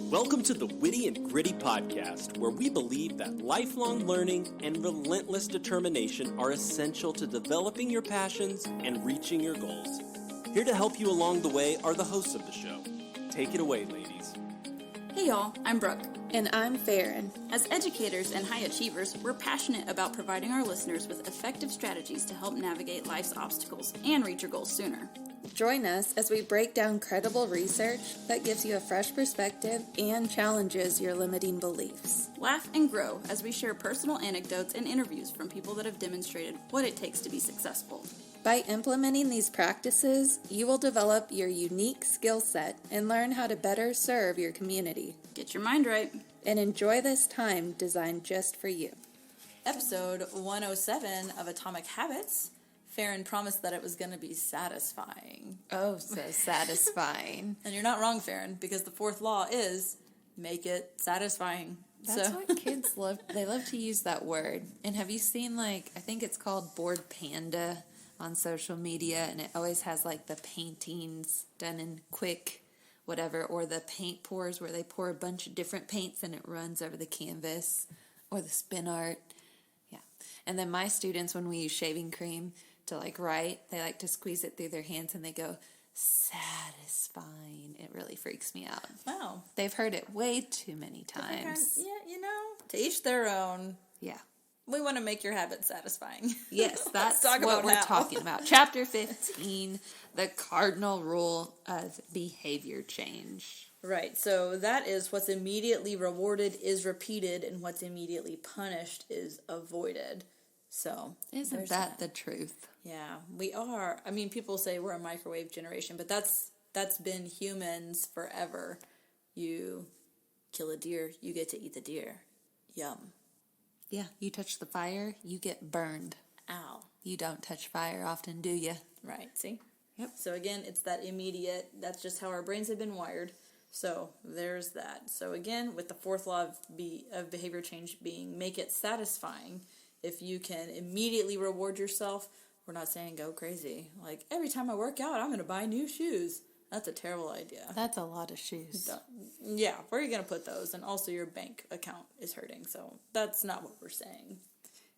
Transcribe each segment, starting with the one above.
Welcome to the Witty and Gritty podcast, where we believe that lifelong learning and relentless determination are essential to developing your passions and reaching your goals. Here to help you along the way are the hosts of the show. Take it away, ladies. Hey y'all, I'm Brooke. And I'm Farron. As educators and high achievers, we're passionate about providing our listeners with effective strategies to help navigate life's obstacles and reach your goals sooner. Join us as we break down credible research that gives you a fresh perspective and challenges your limiting beliefs. Laugh and grow as we share personal anecdotes and interviews from people that have demonstrated what it takes to be successful. By implementing these practices, you will develop your unique skill set and learn how to better serve your community. Get your mind right. And enjoy this time designed just for you. Episode 107 of Atomic Habits. Farron promised that it was going to be satisfying. Oh, so satisfying. And you're not wrong, Farron, because the fourth law is make it satisfying. That's what kids love. They love to use that word. And have you seen, I think it's called Bored Panda on social media, and it always has, the paintings done in quick whatever, or the paint pours where they pour a bunch of different paints and it runs over the canvas, or the spin art. Yeah. And then my students, when we use shaving cream to write, they like to squeeze it through their hands and they go, satisfying. It really freaks me out. Wow. They've heard it way too many times. Yeah, to each their own. Yeah. We want to make your habit satisfying. Yes, that's what we're talking about. Chapter 15, the cardinal rule of behavior change. Right, so that is what's immediately rewarded is repeated and what's immediately punished is avoided. So, isn't that the truth? Yeah, we are. I mean, people say we're a microwave generation, but that's been humans forever. You kill a deer, you get to eat the deer. Yum. Yeah, you touch the fire, you get burned. Ow. You don't touch fire often, do you? Right, see? Yep. So again, it's that immediate, that's just how our brains have been wired. So there's that. So again, with the fourth law of behavior change being make it satisfying, if you can immediately reward yourself, we're not saying go crazy. Every time I work out, I'm going to buy new shoes. That's a terrible idea. That's a lot of shoes. Yeah, where are you going to put those? And also your bank account is hurting, so that's not what we're saying.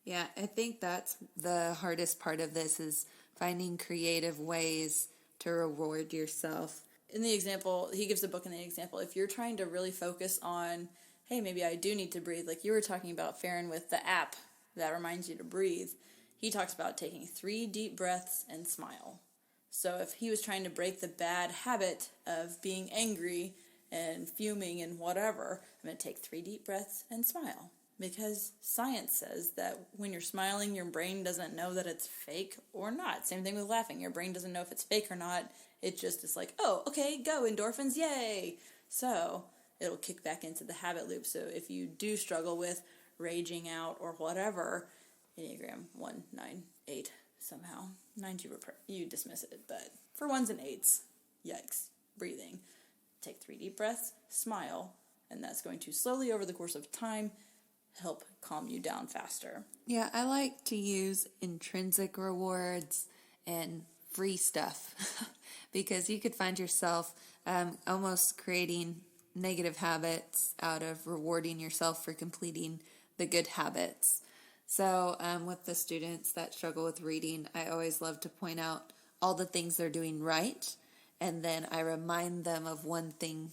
Yeah, I think that's the hardest part of this is finding creative ways to reward yourself. In the example, he gives a book in the example, if you're trying to really focus on, hey, maybe I do need to breathe, like you were talking about, Farron, with the app that reminds you to breathe, he talks about taking 3 deep breaths and smile. So if he was trying to break the bad habit of being angry and fuming and whatever, I'm going to take 3 deep breaths and smile. Because science says that when you're smiling, your brain doesn't know that it's fake or not. Same thing with laughing. Your brain doesn't know if it's fake or not. It just is like, oh, okay, go, endorphins, yay. So it'll kick back into the habit loop. So if you do struggle with raging out or whatever, Enneagram 1, 9, 8, somehow. 9s you dismiss it, but for 1s and 8s, yikes, breathing. Take 3 deep breaths, smile, and that's going to slowly over the course of time help calm you down faster. Yeah, I like to use intrinsic rewards and free stuff because you could find yourself almost creating negative habits out of rewarding yourself for completing the good habits. So with the students that struggle with reading, I always love to point out all the things they're doing right, and then I remind them of one thing,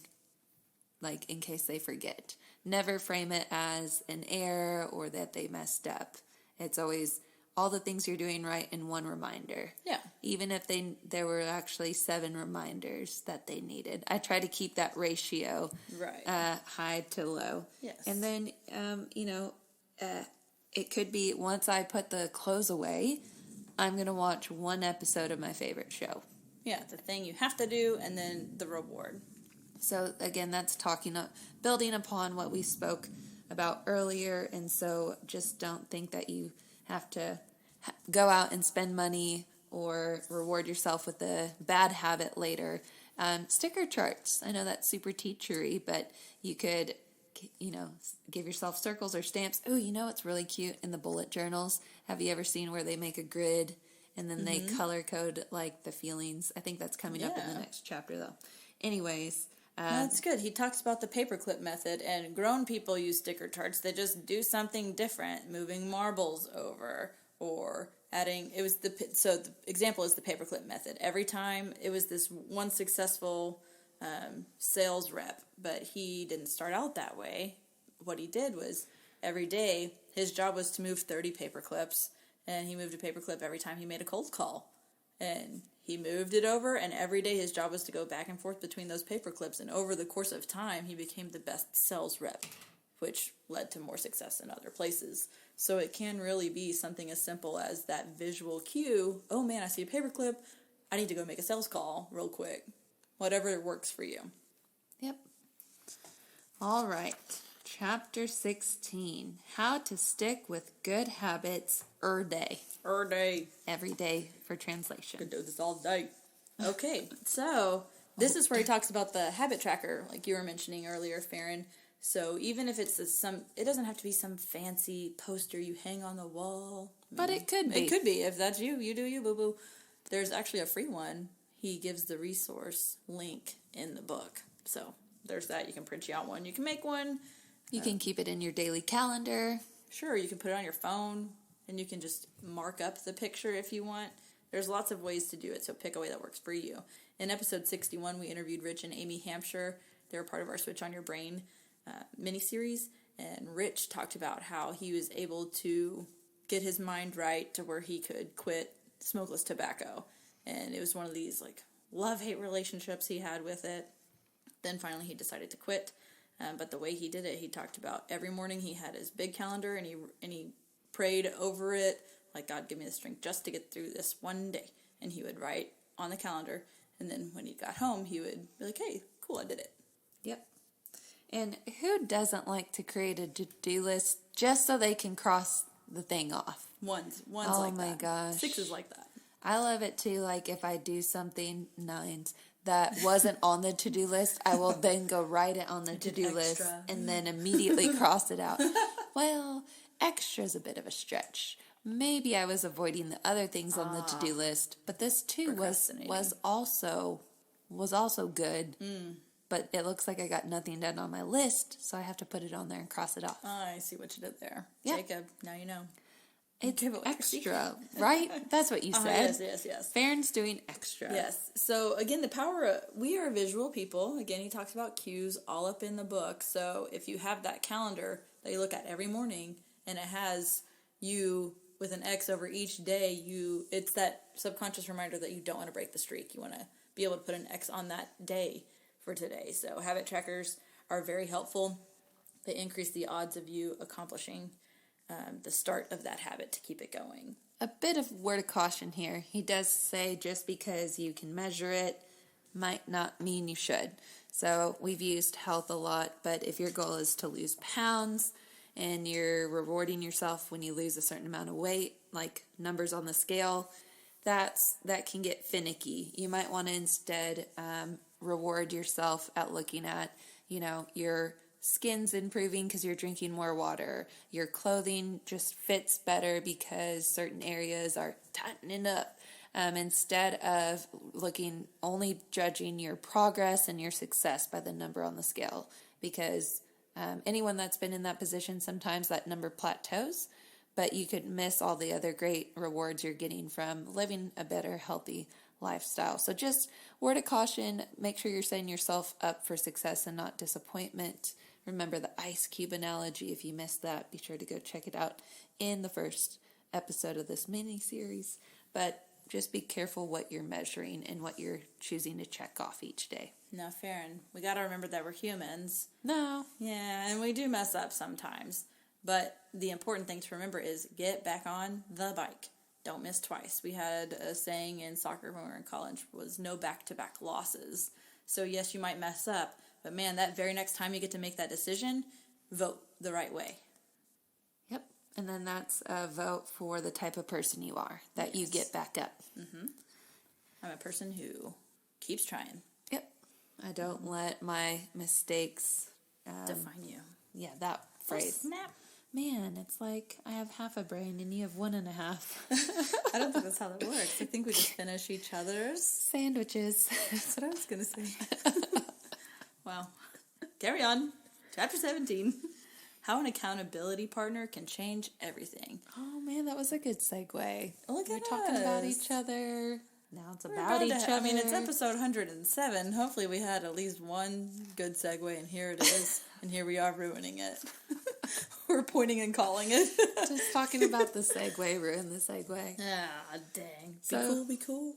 in case they forget. Never frame it as an error or that they messed up. It's always all the things you're doing right in one reminder. Yeah. Even if there were actually 7 reminders that they needed. I try to keep that ratio high to low. Yes. And then, it could be once I put the clothes away, I'm going to watch 1 episode of my favorite show. Yeah, the thing you have to do and then the reward. So again, that's building upon what we spoke about earlier. And so just don't think that you have to go out and spend money or reward yourself with a bad habit later. Sticker charts. I know that's super teachery, but you could give yourself circles or stamps. Oh, it's really cute in the bullet journals. Have you ever seen where they make a grid and then they color code the feelings? I think that's coming up in the next chapter though. Anyways, That's good. He talks about the paperclip method, and grown people use sticker charts. They just do something different, moving marbles over or adding. So the example is the paperclip method. Every time it was this one successful sales rep, but he didn't start out that way. What he did was every day his job was to move 30 paperclips, and he moved a paperclip every time he made a cold call. And he moved it over, and every day his job was to go back and forth between those paper clips. And over the course of time, he became the best sales rep, which led to more success in other places. So it can really be something as simple as that visual cue. Oh man, I see a paper clip. I need to go make a sales call real quick. Whatever works for you. Yep. All right. Chapter 16. How to stick with good habits day. Day. Every day for translation. Could do this all day. Okay, so this is where he talks about the habit tracker, like you were mentioning earlier, Farron. So even if it's it doesn't have to be some fancy poster you hang on the wall. But it could be. It could be. If that's you, you do you, boo-boo. There's actually a free one. He gives the resource link in the book. So there's that. You can print you out one. You can make one. You can keep it in your daily calendar. Sure, you can put it on your phone, and you can just mark up the picture if you want. There's lots of ways to do it, so pick a way that works for you. In episode 61, we interviewed Rich and Aimee Hampshire. They were part of our Switch on Your Brain mini-series, and Rich talked about how he was able to get his mind right to where he could quit smokeless tobacco. And it was one of these like love-hate relationships he had with it. Then finally he decided to quit. But the way he did it, he talked about every morning he had his big calendar and he prayed over it, like, God, give me the strength just to get through this one day. And he would write on the calendar, and then when he got home, he would be like, hey, cool, I did it. Yep. And who doesn't like to create a to-do list just so they can cross the thing off? One's oh like that. Oh my gosh. 6 is like that. I love it too, like if I do something, 9s, that wasn't on the to-do list, I will then go write it on the to-do list and then immediately cross it out. Well, extra is a bit of a stretch. Maybe I was avoiding the other things on the to-do list, but this too was also good. But it looks like I got nothing done on my list, so I have to put it on there and cross it off. I see what you did there. Yeah. Jacob, now you know. It's extra, right? That's what you said. Yes. Farron's doing extra. Yes. So, again, the power we are visual people. Again, he talks about cues all up in the book. So, if you have that calendar that you look at every morning, and it has you with an X over each day, it's that subconscious reminder that you don't want to break the streak. You want to be able to put an X on that day for today. So, habit trackers are very helpful. They increase the odds of you accomplishing the start of that habit to keep it going. A bit of word of caution here. He does say just because you can measure it might not mean you should. So we've used health a lot, but if your goal is to lose pounds and you're rewarding yourself when you lose a certain amount of weight, like numbers on the scale, that can get finicky. You might want to instead reward yourself at looking at, your skin's improving because you're drinking more water. Your clothing just fits better because certain areas are tightening up. Instead of only judging your progress and your success by the number on the scale. Because anyone that's been in that position, sometimes that number plateaus, but you could miss all the other great rewards you're getting from living a better, healthy lifestyle. So just word of caution, make sure you're setting yourself up for success and not disappointment. Remember the ice cube analogy. If you missed that, be sure to go check it out in the first episode of this mini-series. But just be careful what you're measuring and what you're choosing to check off each day. Now, Farron, we got to remember that we're humans. No. Yeah, and we do mess up sometimes. But the important thing to remember is get back on the bike. Don't miss twice. We had a saying in soccer when we were in college was no back-to-back losses. So yes, you might mess up, but man, that very next time you get to make that decision, vote the right way. Yep. And then that's a vote for the type of person you are, that you get back up. Mm-hmm. I'm a person who keeps trying. Yep. I don't let my mistakes define you. Yeah, that phrase. Oh, snap. Man, it's like I have half a brain and you have 1.5. I don't think that's how that works. I think we just finish each other's sandwiches. That's what I was going to say. Wow. Carry on. Chapter 17. How an accountability partner can change everything. Oh, man, that was a good segue. Look We're at talking us. about each other. Now it's We're about each other. I mean, it's episode 107. Hopefully we had at least one good segue, and here it is. And here we are ruining it. We're pointing and calling it. Just talking about the segue, ruin the segue. Ah, dang. Be cool.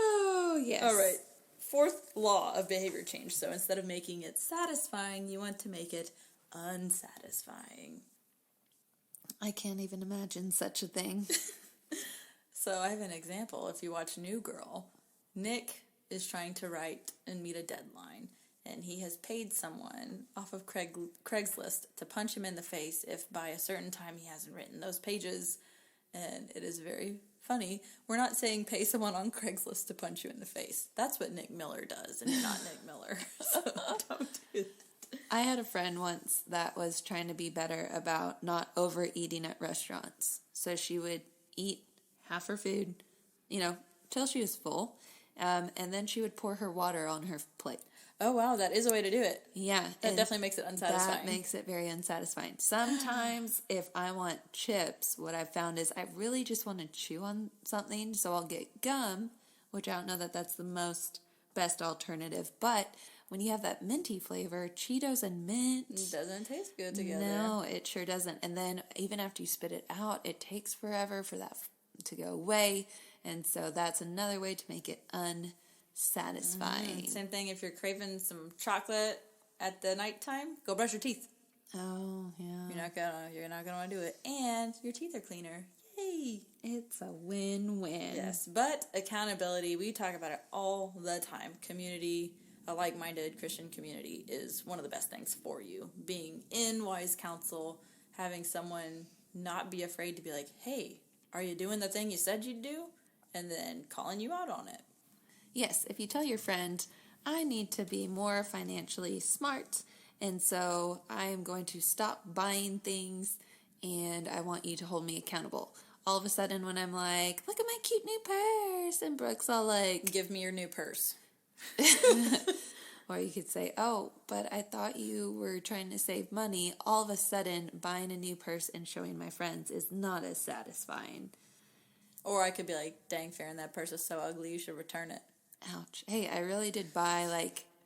Oh, yes. All right. Fourth law of behavior change. So instead of making it satisfying, you want to make it unsatisfying. I can't even imagine such a thing. So I have an example. If you watch New Girl, Nick is trying to write and meet a deadline, and he has paid someone off of Craigslist to punch him in the face if by a certain time he hasn't written those pages, and it is very funny. We're not saying pay someone on Craigslist to punch you in the face. That's what Nick Miller does, and you're not Nick Miller, so don't do that. I had a friend once that was trying to be better about not overeating at restaurants. So she would eat half her food, till she was full, and then she would pour her water on her plate. Oh, wow, that is a way to do it. Yeah. That definitely makes it unsatisfying. That makes it very unsatisfying. Sometimes if I want chips, what I've found is I really just want to chew on something, so I'll get gum, which I don't know that that's the best alternative, but when you have that minty flavor, Cheetos and mint... It doesn't taste good together. No, it sure doesn't. And then even after you spit it out, it takes forever for that to go away, and so that's another way to make it unsatisfying. Same thing if you're craving some chocolate at the nighttime, go brush your teeth. Oh, yeah. You're not gonna want to do it, and your teeth are cleaner. Yay! It's a win-win. Yes, but accountability, we talk about it all the time. Community, a like-minded Christian community is one of the best things for you. Being in wise counsel, having someone not be afraid to be like, hey, are you doing the thing you said you'd do? And then calling you out on it. Yes, if you tell your friend, I need to be more financially smart, and so I am going to stop buying things, and I want you to hold me accountable. All of a sudden, when I'm like, look at my cute new purse, and Brooke's all like... Give me your new purse. Or you could say, oh, but I thought you were trying to save money. All of a sudden, buying a new purse and showing my friends is not as satisfying. Or I could be like, dang, Farron, that purse is so ugly, you should return it. Ouch. Hey, I really did buy,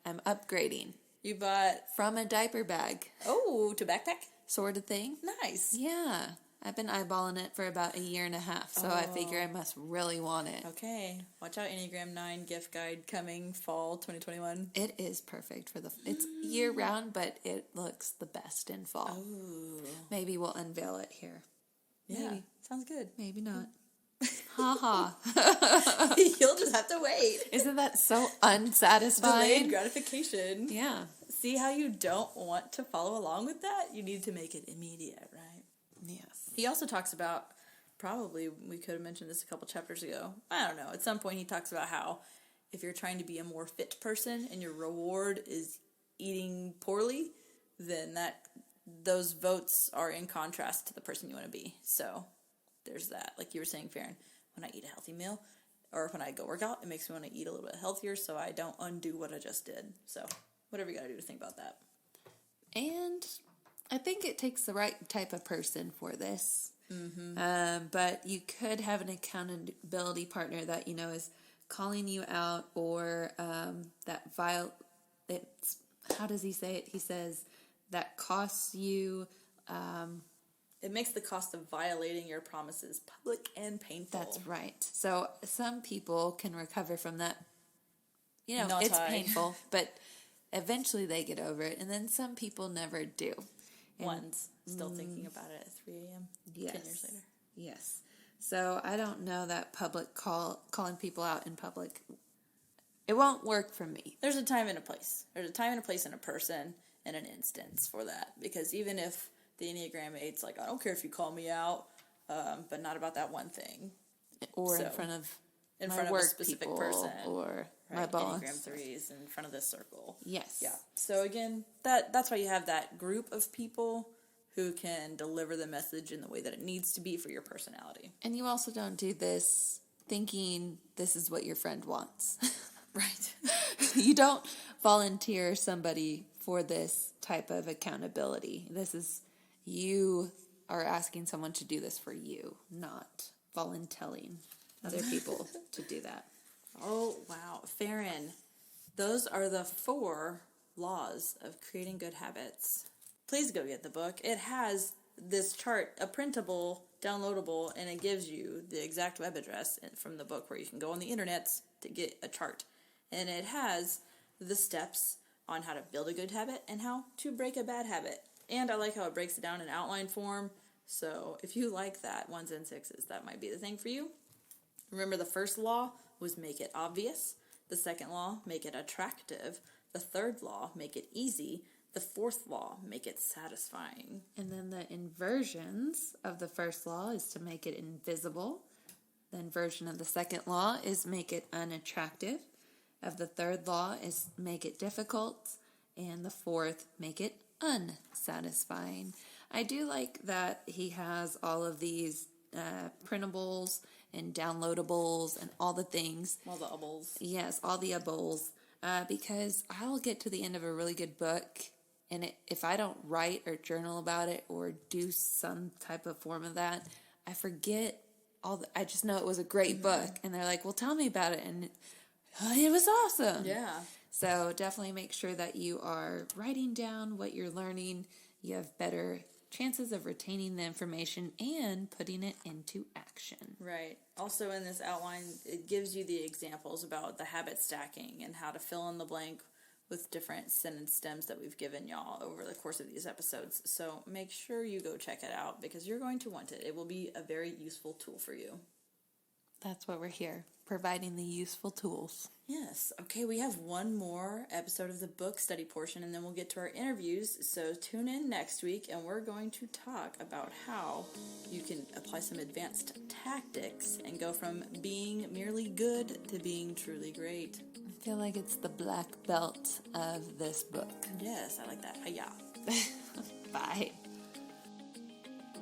I'm upgrading. You bought... From a diaper bag. Oh, to backpack? Sort of thing. Nice. Yeah. I've been eyeballing it for about a year and a half, so I figure I must really want it. Okay. Watch out, Enneagram 9 gift guide coming fall 2021. It is perfect for it's year-round, but it looks the best in fall. Ooh. Maybe we'll unveil it here. Yeah, Maybe. sounds good. Maybe not. Ha ha. You'll just have to wait. Isn't that so unsatisfying? Delayed gratification. Yeah. See how you don't want to follow along with that? You need to make it immediate, right? Yes. He also talks about, probably we could have mentioned this a couple chapters ago. I don't know. At some point he talks about how if you're trying to be a more fit person and your reward is eating poorly, then those votes are in contrast to the person you want to be. So there's that. Like you were saying, Farron, when I eat a healthy meal or when I go work out, it makes me want to eat a little bit healthier so I don't undo what I just did. So whatever you got to do to think about that. And I think it takes the right type of person for this. Mm-hmm. But you could have an accountability partner that, is calling you out or it's, how does he say it? He says that costs you... It makes the cost of violating your promises public and painful. That's right. So some people can recover from that. It's painful, but eventually they get over it. And then some people never do. And one's still thinking about it at 3 a.m. Yes. 10 years later. Yes. So I don't know that calling people out in public, it won't work for me. There's a time and a place. There's a time and a place and a person and an instance for that. Because even if the Enneagram 8's like, I don't care if you call me out, but not about that one thing. Or in front of a specific person. Or right? my boss. Enneagram 3's in front of this circle. Yes. Yeah. So again, that's why you have that group of people who can deliver the message in the way that it needs to be for your personality. And you also don't do this thinking this is what your friend wants. Right. You don't volunteer somebody for this type of accountability. This is, you are asking someone to do this for you, not volunteering other people to do that. Oh, wow. Farron, those are the 4 laws of creating good habits. Please go get the book. It has this chart, a printable, downloadable, and it gives you the exact web address from the book where you can go on the internet to get a chart. And it has the steps on how to build a good habit and how to break a bad habit. And I like how it breaks it down in outline form. So if you like that, 1s and 6s, that might be the thing for you. Remember, the first law was make it obvious. The second law, make it attractive. The third law, make it easy. The fourth law, make it satisfying. And then the inversions of the first law is to make it invisible. The inversion of the second law is make it unattractive. Of the third law is make it difficult. And the fourth, make it unsatisfying. I do like that he has all of these printables and downloadables and all the things. All the ubbles. Yes, all the ubbles. Because I'll get to the end of a really good book, and if I don't write or journal about it or do some type of form of that, I forget I just know it was a great book. And they're like, well, tell me about it. And it was awesome. Yeah. So definitely make sure that you are writing down what you're learning. You have better chances of retaining the information and putting it into action. Right. Also in this outline, it gives you the examples about the habit stacking and how to fill in the blank with different sentence stems that we've given y'all over the course of these episodes. So make sure you go check it out because you're going to want it. It will be a very useful tool for you. That's what we're here, providing the useful tools. Yes. Okay, we have one more episode of the book study portion, and then we'll get to our interviews. So tune in next week, and we're going to talk about how you can apply some advanced tactics and go from being merely good to being truly great. I feel like it's the black belt of this book. Yes, I like that. Hi-ya. Bye.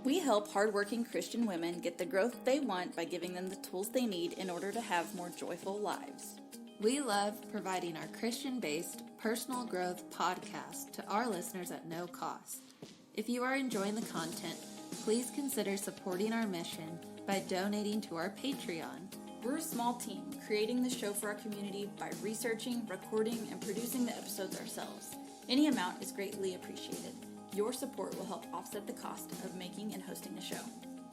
We help hardworking Christian women get the growth they want by giving them the tools they need in order to have more joyful lives. We love providing our Christian-based personal growth podcast to our listeners at no cost. If you are enjoying the content, please consider supporting our mission by donating to our Patreon. We're a small team creating the show for our community by researching, recording, and producing the episodes ourselves. Any amount is greatly appreciated. Your support will help offset the cost of making and hosting the show.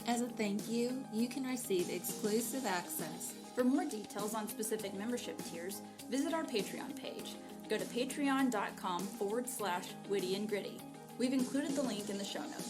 As a thank you, you can receive exclusive access. For more details on specific membership tiers, visit our Patreon page. Go to patreon.com/witty and gritty. We've included the link in the show notes.